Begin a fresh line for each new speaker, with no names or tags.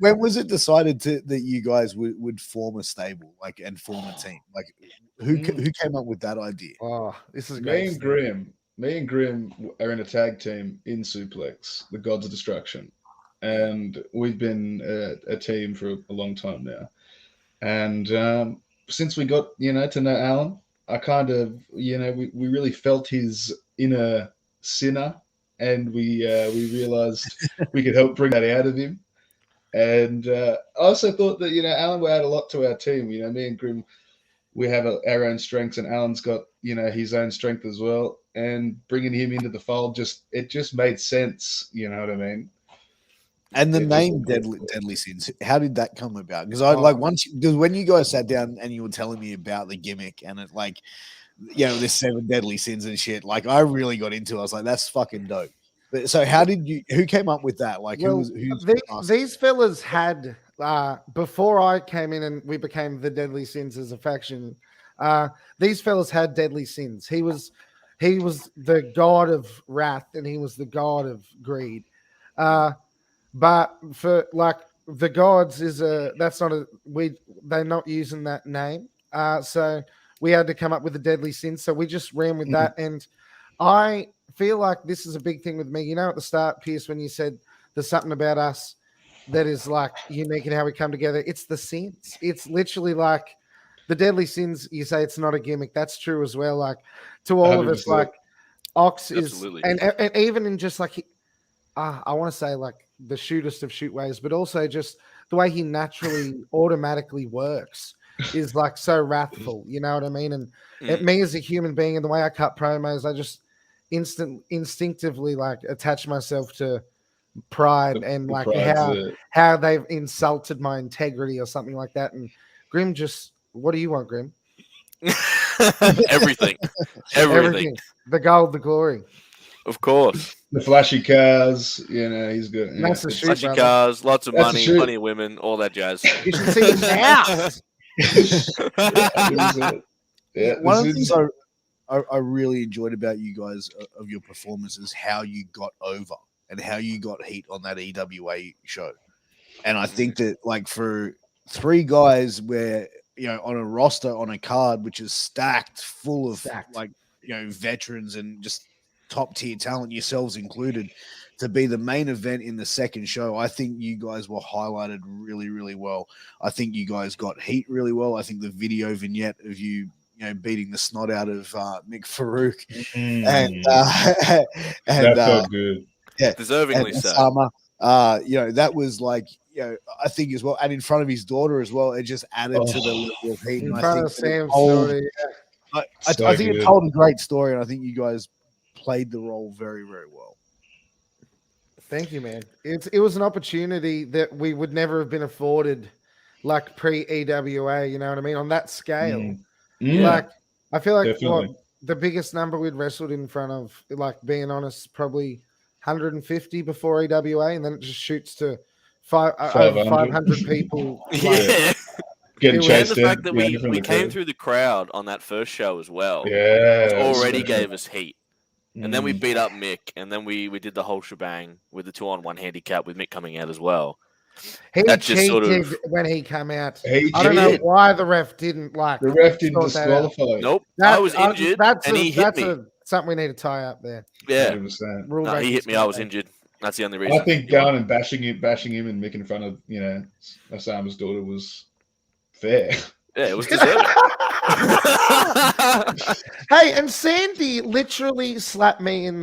when was it decided that you guys would form a stable, like, and form a team? Like, who came up with that idea?
Oh, this is
Me and Grimm are in a tag team in Suplex, the Gods of Destruction, and we've been a team for a long time now. And since we got to know Alan, I kind of we really felt his inner sinner, and we realized we could help bring that out of him. And I also thought that Alan would add a lot to our team. Me and Grimm, we have our own strengths, and Alan's got his own strength as well. And bringing him into the fold just made sense. You know what I mean?
And the name Deadly Sins, how did that come about? Because because when you guys sat down and you were telling me about the gimmick and it, like, there's 7 deadly sins and shit, like, I really got into it. I was like, that's fucking dope. But so who came up with that? Like,
these fellas had before I came in and we became the Deadly Sins as a faction. These fellas had deadly sins. He was the god of wrath and he was the god of greed. But for like the gods they're not using that name. So we had to come up with a deadly sin. So we just ran with that. And I feel like this is a big thing with me. At the start, Pierce, when you said there's something about us that is like unique in how we come together, it's the sins. It's literally like the deadly sins. You say it's not a gimmick. That's true as well. Like to all 100%. Of us, like Ox
Absolutely.
is, and even in just like, I want to say like the shootest of shoot ways, but also just the way he naturally automatically works is like so wrathful. You know what I mean? And me as a human being and the way I cut promos, I just instinctively like attach myself to pride and like how they've insulted my integrity or something like that. And Grimm what do you want, Grimm?
Everything.
The gold, the glory.
Of course.
The flashy cars, he's good.
That's the shoot,
flashy
brother.
cars, lots of money, plenty of women, all that jazz.
You should see his house.
One of the things I really enjoyed about you guys of your performances, how you got over and how you got heat on that EWA show. And I think that, like, for 3 guys where, on a roster, on a card, which is stacked full of like, veterans and just top tier talent, yourselves included, to be the main event in the second show, I think you guys were highlighted really, really well. I think you guys got heat really well. I think the video vignette of you, beating the snot out of Mick Farouk, and
that felt good.
Yeah,
deservingly so.
Summer, that was like, I think as well, and in front of his daughter as well, it just added to the level of heat.
In front of Sam's
story, I think it told a great story, and I think you guys played the role very, very well.
Thank you, man. It was an opportunity that we would never have been afforded, like pre-EWA, you know what I mean, on that scale. Like, I feel like the biggest number we'd wrestled in front of, like, being honest, probably 150 before EWA, and then it just shoots to over 500 people.
Yeah.
Getting chased
and the fact that we came through the crowd on that first show as well.
Yeah.
Already gave us heat. And then we beat up Mick, and then we did the whole shebang with the 2-on-1 handicap with Mick coming out as well.
He cheated when he came out. I don't know why the ref didn't like.
The ref didn't disqualify.
Nope. I was injured, and he hit me.
Something we need to tie up there.
Yeah. No, he hit me. I was injured. That's the only reason.
I think going and bashing him and Mick in front of Osama's daughter was fair.
Yeah, it was deserving.
Hey, and Sandy literally slapped me in the